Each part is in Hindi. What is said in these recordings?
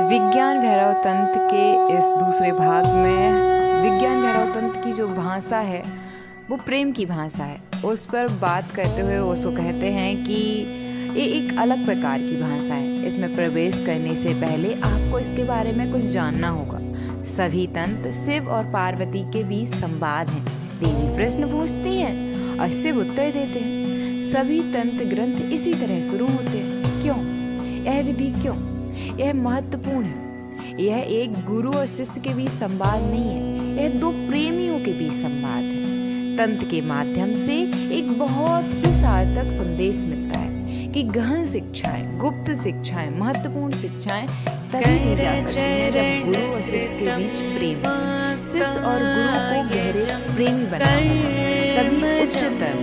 विज्ञान भैरव तंत्र के इस दूसरे भाग में विज्ञान भैरव तंत्र की जो भाषा है वो प्रेम की भाषा है। उस पर बात करते हुए ओशो कहते हैं कि ये एक अलग प्रकार की भाषा है। इसमें प्रवेश करने से पहले आपको इसके बारे में कुछ जानना होगा। सभी तंत्र शिव और पार्वती के बीच संवाद हैं। देवी प्रश्न पूछती हैं और शिव उत्तर देते हैं। सभी तंत्र ग्रंथ इसी तरह शुरू होते हैं। क्यों? यह विधि क्यों? यह महत्वपूर्ण है। यह एक गुरु और शिष्य के बीच संवाद नहीं है, यह दो प्रेमियों के बीच संवाद है। तंत्र के माध्यम से एक बहुत ही सार्थक संदेश मिलता है कि गहन शिक्षाएं, गुप्त शिक्षाएं, महत्वपूर्ण शिक्षाएं तभी दी जा सकती हैं जब गुरु और शिष्य के बीच प्रेम हो। शिष्य और गुरु को गहरे प्रेमी बनाना होगा, तभी उच्चतर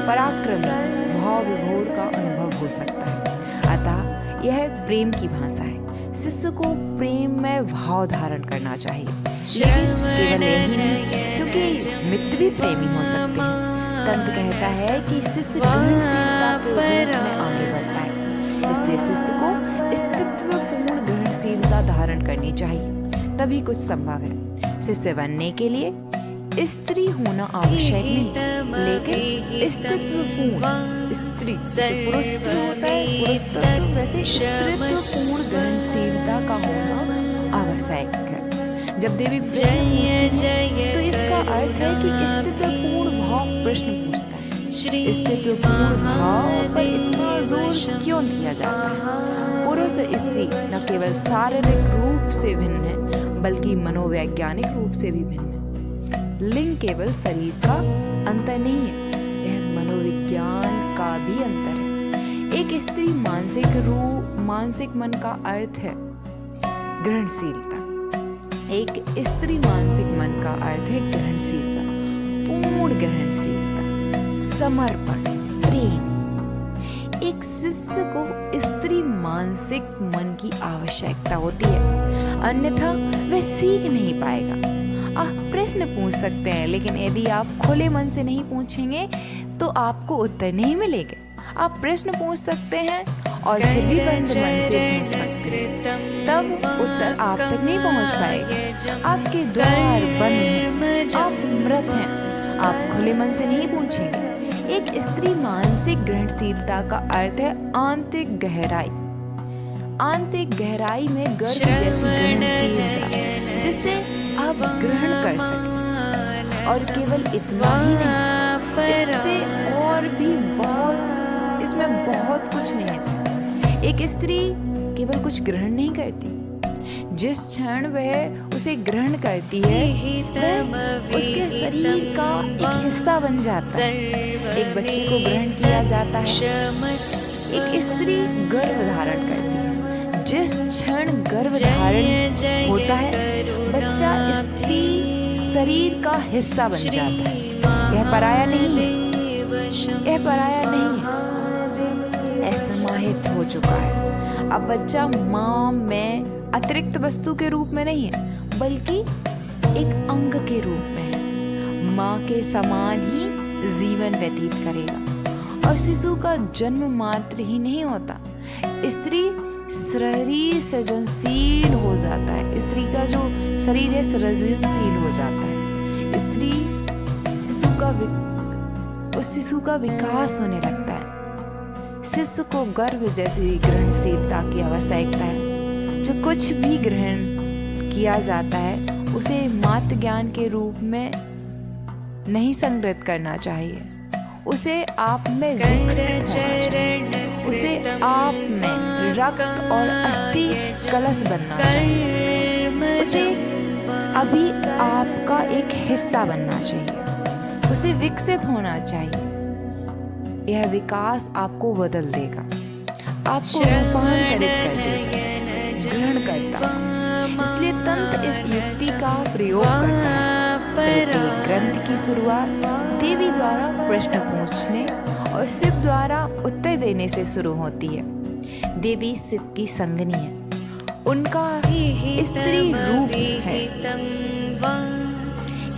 पराक्रमी भाव विभोर का अनुभव हो सकता है। अतः यह प्रेम की भाषा है। शिष्य को प्रेम में भाव धारण करना चाहिए, लेकिन केवल यही नहीं, क्योंकि मित्र भी प्रेमी हो सकते हैं। तंत्र कहता है कि शिष्य ग्रहणशीलता के रूप में आगे बढ़ता है, इसलिए शिष्य को स्थितपूर्ण ग्रहणशीलता धारण करनी चाहिए, तभी कुछ संभव है। शिष्य बनने के लिए स्त्री होना आवश्यक नहीं, लेकिन स्थितपूर्ण स्त्री जैसे पुरुष होता है, पुरुष तत्व वैसे स्त्रीत्वपूर्ण ग्रहणशीलता का होना आवश्यक है। जब देवी प्रश्न पूछती है तो इसका अर्थ है कि स्थितपूर्ण भाव प्रश्न पूछता है। स्थितपूर्ण भाव पर इतना जोर क्यों दिया जाता है? पुरुष और स्त्री न केवल शारीरिक रूप से भिन्न है, बल्कि मनोवैज्ञानिक रूप से भी भिन्न है। लिंग केवल शरीर का अंतर नहीं है, यह मनोविज्ञान का भी अंतर है। एक स्त्री मानसिक मन का अर्थ है ग्रहणशीलता। एक स्त्री मानसिक मन का अर्थ है ग्रहणशीलता, पूर्ण ग्रहणशीलता, समर्पण, प्रेम। एक शिष्य को स्त्री मानसिक मन की आवश्यकता होती है, अन्यथा वह सीख नहीं पाएगा। आप प्रश्न पूछ सकते हैं, लेकिन यदि आप खुले मन से नहीं पूछेंगे तो आपको उत्तर नहीं मिलेंगे। आप प्रश्न पूछ सकते हैं और फिर भी बंद मन से पूछ सकते हैं, तब उत्तर आप तक नहीं पहुंच पाएगा। आपके द्वार बंद हैं, आप मृत हैं, आप खुले मन से नहीं पूछेंगे। एक स्त्री मानसिक ग्रहणशीलता का अर्थ है आंतरिक गहराई। आंतरिक गहराई में गर्भ जैसी ग्रहणशीलता, जिससे आप ग्रहण कर सकें। और केवल इतना ही नहीं, इससे और भी इसमें बहुत कुछ निहित। एक स्त्री केवल कुछ ग्रहण नहीं करती, जिस क्षण वह उसे ग्रहण करती है वह उसके शरीर का एक हिस्सा बन जाता है। एक बच्चे को ग्रहण किया जाता है। एक स्त्री गर्भ धारण करती है, जिस क्षण गर्भ धारण होता है बच्चा स्त्री शरीर का हिस्सा बन जाता है। यह पराया नहीं है, यह पराया नहीं है, समाहित हो चुका है। अब बच्चा माँ में अतिरिक्त वस्तु के रूप में नहीं है, बल्कि एक अंग के रूप में है। माँ के समान ही जीवन व्यतीत करेगा। और शिशु का जन्म मात्र ही नहीं होता, स्त्री शरीर सृजनशील हो जाता है। स्त्री का जो शरीर है सृजनशील हो जाता है। स्त्री उस शिशु का विकास होने लगता है। शिशु को गर्भ जैसी ग्रहणशीलता की आवश्यकता है। जो कुछ भी ग्रहण किया जाता है उसे मात्र ज्ञान के रूप में नहीं संग्रहित करना चाहिए, उसे आप में विकसित होना चाहिए। उसे आप में रक्त और अस्थि कलश बनना चाहिए। उसे अभी आपका एक हिस्सा बनना चाहिए, उसे विकसित होना चाहिए। यह विकास आपको बदल देगा, आपको रूपांतरित कर देगा, ग्रहण करता। इसलिए तंत्र इस युक्ति का प्रयोग करता है। प्रत्येक ग्रंथ की शुरुआत देवी द्वारा प्रश्न पूछने और शिव द्वारा उत्तर देने से शुरू होती है। देवी शिव की संगनी है, उनका स्त्री रूप है।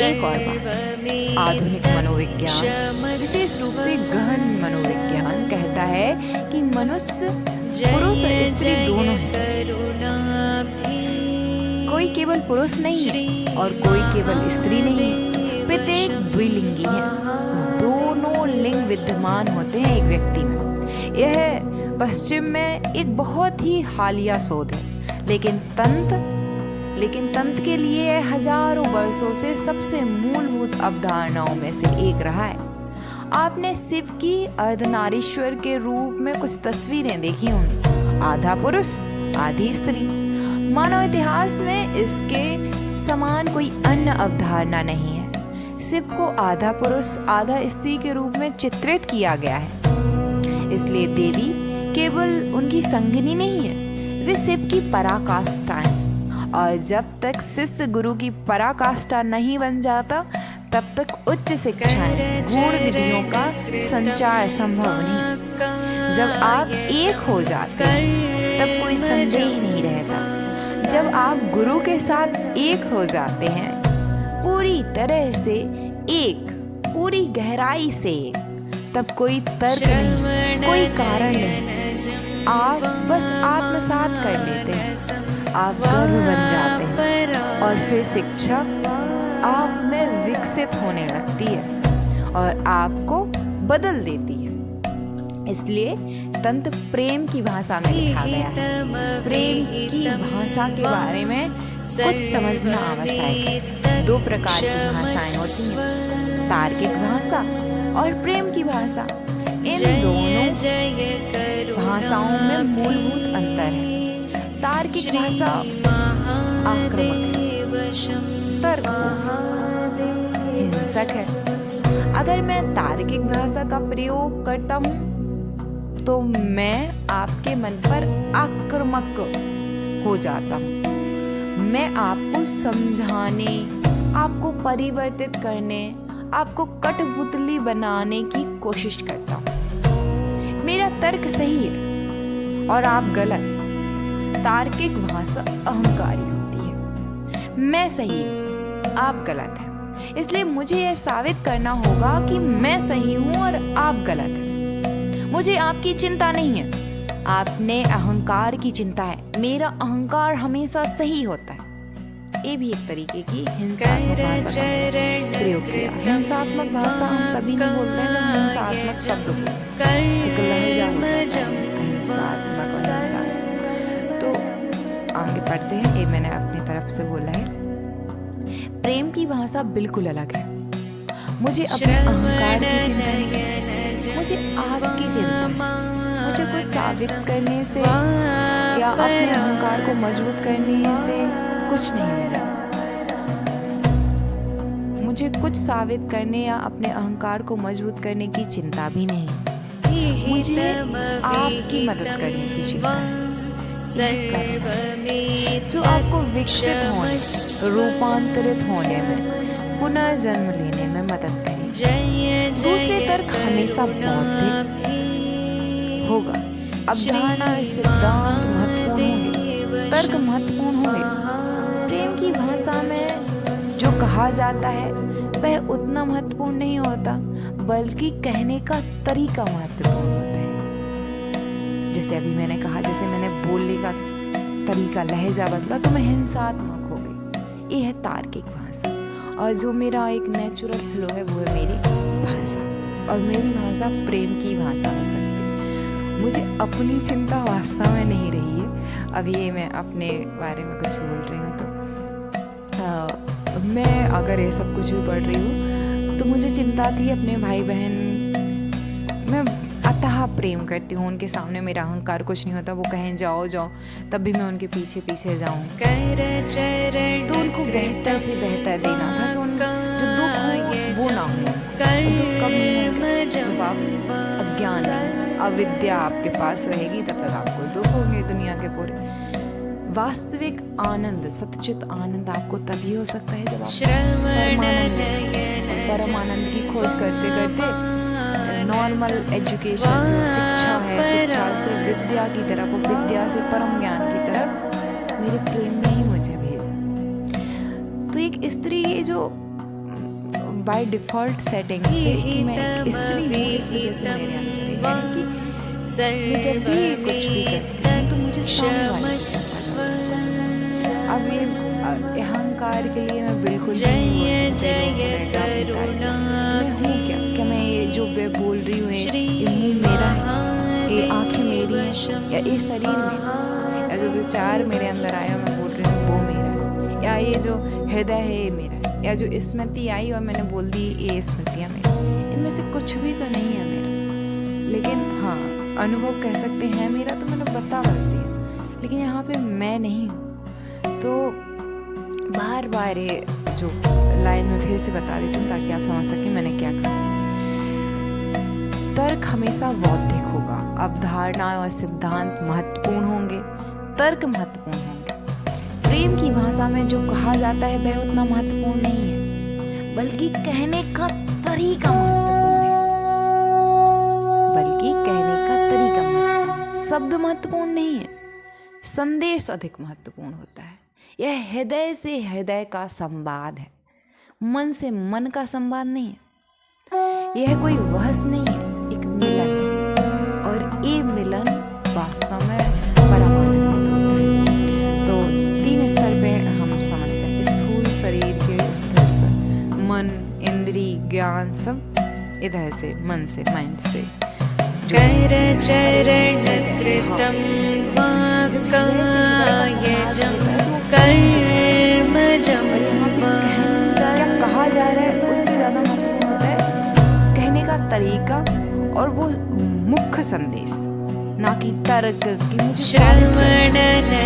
एक और बात, आधुनिक मनोविज्ञान, विशेष रूप से गहन मनोविज्ञान कहता है कि मनुष्य पुरुष और स्त्री दोनों हैं। कोई केवल पुरुष नहीं है और कोई केवल स्त्री नहीं है। प्रत्येक द्विलिंगी है, दोनों लिंग विद्यमान होते हैं एक व्यक्ति में। यह पश्चिम में एक बहुत ही हालिया शोध है, लेकिन तंत्र के लिए हजारों वर्षों से सबसे मूलभूत अवधारणाओं में से एक रहा है। आपने शिव की अर्धनारीश्वर के रूप में कुछ तस्वीरें देखी होंगी, आधा पुरुष आधी स्त्री। मानव इतिहास में इसके समान कोई अन्य अवधारणा नहीं है। शिव को आधा पुरुष आधा स्त्री के रूप में चित्रित किया गया है। इसलिए देवी केवल उनकी संगिनी नहीं है, वे शिव की पराकाष्ठा है। और जब तक शिष्य गुरु की पराकाष्ठा नहीं बन जाता, तब तक उच्च शिक्षाएं, गूढ़ विधियों का संचार संभव नहीं। जब आप एक हो जाते हैं, तब कोई संदेह नहीं रहता। जब आप गुरु के साथ एक हो जाते हैं, पूरी तरह से एक, पूरी गहराई से, तब कोई तर्क नहीं, कोई कारण नहीं। आप बस आत्मसात कर लेते हैं, आप गर्व बन जाते हैं और फिर शिक्षा आप में विकसित होने लगती है और आपको बदल देती है। इसलिए तंत्र प्रेम की भाषा में लिखा गया है। प्रेम की भाषा के बारे में कुछ समझना आवश्यक है। दो प्रकार की भाषाएं होती हैं, तार्किक भाषा और प्रेम की भाषा। इन दोनों भाषाओं में मूलभूत अंतर है। तार्किक भाषा आक्रामक है, तर्कपूर्ण, हिंसक है। अगर मैं तार्किक भाषा का प्रयोग करता हूँ तो मैं आपके मन पर आक्रामक हो जाता हूँ। मैं आपको समझाने, आपको परिवर्तित करने, आपको कठपुतली बनाने की कोशिश करता हूँ। मेरा तर्क सही है और आप गलत। तार्किक भाषा अहंकारी होती है। मैं सही हूँ, आप गलत हैं। इसलिए मुझे यह साबित करना होगा कि मैं सही हूँ और आप गलत हैं। मुझे आपकी चिंता नहीं है, आपने अहंकार की चिंता है। मेरा अहंकार हमेशा सही होता है। ये भी एक तरीके की हिंसात्मक भाषा का प्रयोग किया। हिंसात्मक भाषा हम तभी नहीं बोलते हैं जब हिंसात्मक शब्द हो, एक लहजा हिंसात्मक और हिंसात्मक। तो आगे पढ़ते हैं। ये मैंने अपनी तरफ से बोला है। प्रेम की भाषा बिल्कुल अलग है। मुझे अपने अहंकार की चिंता नहीं है, मुझे आपकी चिंता है। मुझे कुछ साबित करने से या अपने अहंकार को मजबूत करने से कुछ नहीं मिला। मुझे कुछ साबित करने या अपने अहंकार को मजबूत करने की चिंता भी नहीं। मुझे आपकी मदद करने की चिंता है, जो आपको विकसित होने, रूपांतरित होने में, पुनर्जन्म लेने में मदद करेगी। दूसरे तर्क हमेशा बौद्धिक होगा। अवधारणा, सिद्धांत महत्वपूर्ण होंगे, तर्क महत्वपूर्ण होंगे। प्रेम की भाषा में जो कहा जाता है वह उतना महत्वपूर्ण नहीं होता, बल्कि कहने का तरीका महत्वपूर्ण होता है। जैसे अभी मैंने कहा, जैसे मैंने बोलने का तरीका, लहजा बदला तो मैं हिंसात्मक हो गई। ये है तार्किक भाषा। और जो मेरा एक नेचुरल फ्लो है वो है मेरी भाषा, और मेरी भाषा प्रेम की भाषा हो सकती है। मुझे अपनी चिंता वास्तव में नहीं रही है। अभी ये मैं अपने बारे में कुछ बोल रही हूँ तो मैं अगर ये सब कुछ भी पढ़ रही हूँ तो मुझे चिंता थी अपने भाई बहन। मैं अतः प्रेम करती हूँ, उनके सामने मेरा अहंकार कुछ नहीं होता। वो कहें जाओ जाओ, तब भी मैं उनके पीछे पीछे जाऊँ। तो उनको बेहतर से बेहतर देना था कि उनका जो दुख हो वो ना हो। दुख कब नहीं होगा जब आप अज्ञानी, अविद्या आपके पास रहेगी, तब तक आपको दुख होंगे दुनिया के पूरे। वास्तविक आनंद, सच्चित आनंद आपको तभी हो सकता है जब आप परम आनंद की खोज करते करते नॉर्मल एजुकेशन, शिक्षा है, शिक्षा से विद्या की तरफ, विद्या से परम ज्ञान की तरफ मेरे प्रेम ने ही मुझे भेजा। तो एक स्त्री जो बाय डिफॉल्ट सेटिंग से कि मैं एक स्त्री हूँ, इस वजह से मेरे अंदर है कि मैं जब भी कुछ भी करती हूँ तो मुझे सामने वाले अब ये अहंकार के लिए मैं बिल्कुल नहीं करुणा, मैं हूँ क्या मैं ये जो मैं बोल रही हूँ ये मुँह मेरा है, ये आँखें मेरी हैं, या ये शरीर मेरा, या जो विचार मेरे अंदर आया मैं बोल रही हूँ वो मेरा है, या ये जो हृदय है ये मेरा है, या जो स्मृति आई और मैंने बोल दी ये स्मृतियाँ मेरी, इनमें से कुछ भी तो नहीं है मेरा। लेकिन हाँ, अनुभव कह सकते हैं मेरा, तो मैंने बता बस दिया, लेकिन यहाँ पे मैं नहीं हूँ। तो बार बार ये जो लाइन में फिर से बता देती हूँ ताकि आप समझ सकें मैंने क्या कहा। तर्क हमेशा बौद्धिक होगा, अवधारणाएं और सिद्धांत महत्वपूर्ण होंगे, तर्क महत्वपूर्ण होंगे। प्रेम की भाषा में जो कहा जाता है वह उतना महत्वपूर्ण नहीं है, बल्कि कहने का तरीका महत्वपूर्ण है, बल्कि कहने का तरीका महत्वपूर्ण है। शब्द महत्वपूर्ण नहीं है, संदेश अधिक महत्वपूर्ण होता है। यह हृदय से हृदय का संवाद है, मन से मन का संवाद नहीं है। यह कोई बहस नहीं है, एक मिलन है, और ये मिलन वास्तव में परमानंदित होता है। तो 3 स्तर पे हम समझते हैं, स्थूल शरीर के स्तर पर, मन, इंद्री, ज्ञान, सब इधर से मन से, माइंड से। कर चरण कृतं वाक्कायजं कर्मजं क्या कहा जा रहा है उससे ज़्यादा महत्वपूर्ण होता है कहने का तरीका और वो मुख्य संदेश, ना कि तर्क कि मुझे श्रवणनयनजं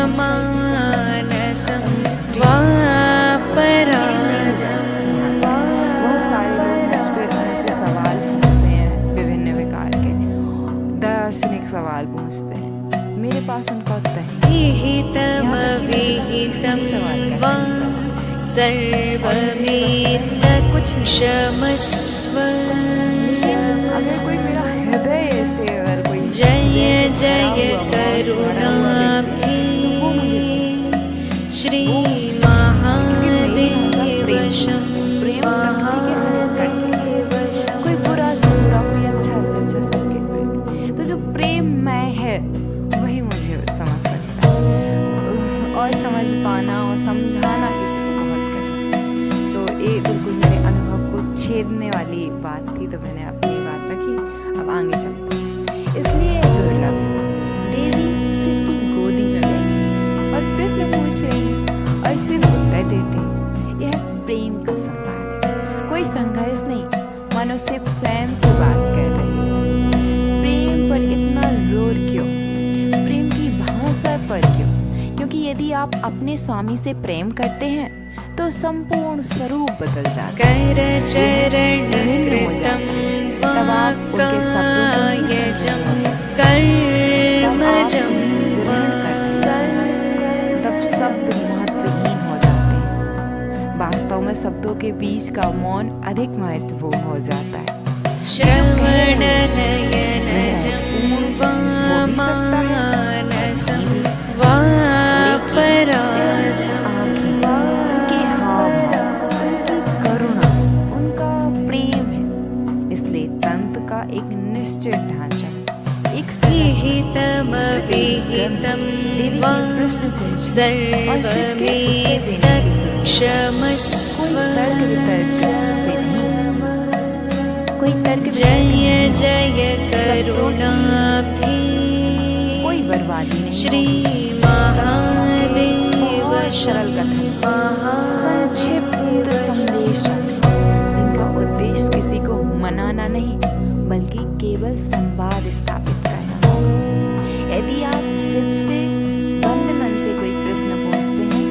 वामानसं वापरागं। बहुत सारे लोग मुझसे सवाल पूछते हैं, विभिन्न विकार के दार्शनिक सवाल पूछते हैं, मेरे पास उनका उत्तर नहीं। विहितमविहितं वा सर्वमेतत् क्षमस्व। अगर कोई मेरा हृदय से अगर कोई जय जय करुणाब्धि तो वो मुझे समझ श्री महादेव शंभो। कोई बुरा से बुरा, कोई अच्छा से अच्छा सबके प्रति, तो जो प्रेम मैं है वही मुझे समझ सकता है, और समझ पाना और समझाना किसी को बहुत कठिन। तो ये बिल्कुल मेरे अनुभव को छेदने वाली बात थी, तो मैंने अपनी बात रखी। अब आगे चलते हैं। इसलिए दुर्लभ देवी शिव की गोदी में बैठी और प्रश्न पूछ रही और शिव उत्तर देते हैं। यह प्रेम का संवाद है, कोई संघर्ष नहीं, मानो शिव स्वयं से बात कर रही है। प्रेम पर इतना जोर क्यों, प्रेम की भाषा पर क्यों? क्योंकि यदि आप अपने स्वामी से प्रेम करते हैं तो संपूर्ण स्वरूप बदल जाता है, कर चरण कृतं तब आप उनके शब्दों को नहीं समझते, कर्मजं तब शब्द महत्वहीन हो जाते हैं। वास्तव में शब्दों के बीच का मौन अधिक महत्वपूर्ण हो जाता है। श्रवणनयनजं वामानसं वापराधं। उनके हाव भाव, उनकी करुणा, उनका प्रेम है, इसलिए तंत्र का एक निश्चित ढांचा, एक विहितमविहितं वा सर्वमेतत् क्षमस्व। कोई तर्क जय जय करुणाब्धि कोई बर्बादी नहीं, श्री महादेव सरल कथन, संक्षिप्त संदेश, जिनका उद्देश्य किसी को मनाना नहीं बल्कि केवल संवाद स्थापित करना होगा। यदि आप शिव से बंद मन से कोई प्रश्न पूछते हैं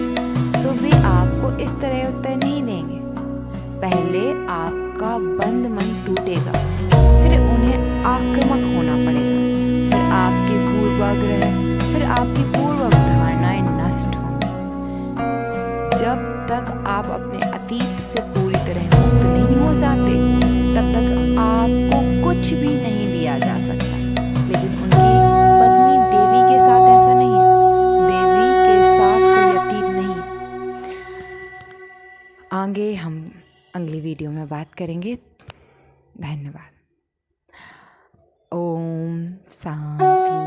तो वे आपको इस तरह उत्तर नहीं देंगे। पहले आपका बंद मन टूटेगा, फिर उन्हें आक्रामक होना पड़ेगा, फिर आपके पूर्वाग्रह, फिर आपकी पूर्व धारणाएं नष्ट होंगी। जब तक आप अपने अतीत से पूरी तरह मुक्त नहीं हो जाते तब तक आपको कुछ भी नहीं दिया जा सकता। लेकिन उनकी पत्नी देवी के साथ ऐसा नहीं है, देवी के साथ कोई अतीत नहीं। आगे हम अगली वीडियो में बात करेंगे। धन्यवाद। ओम शांति।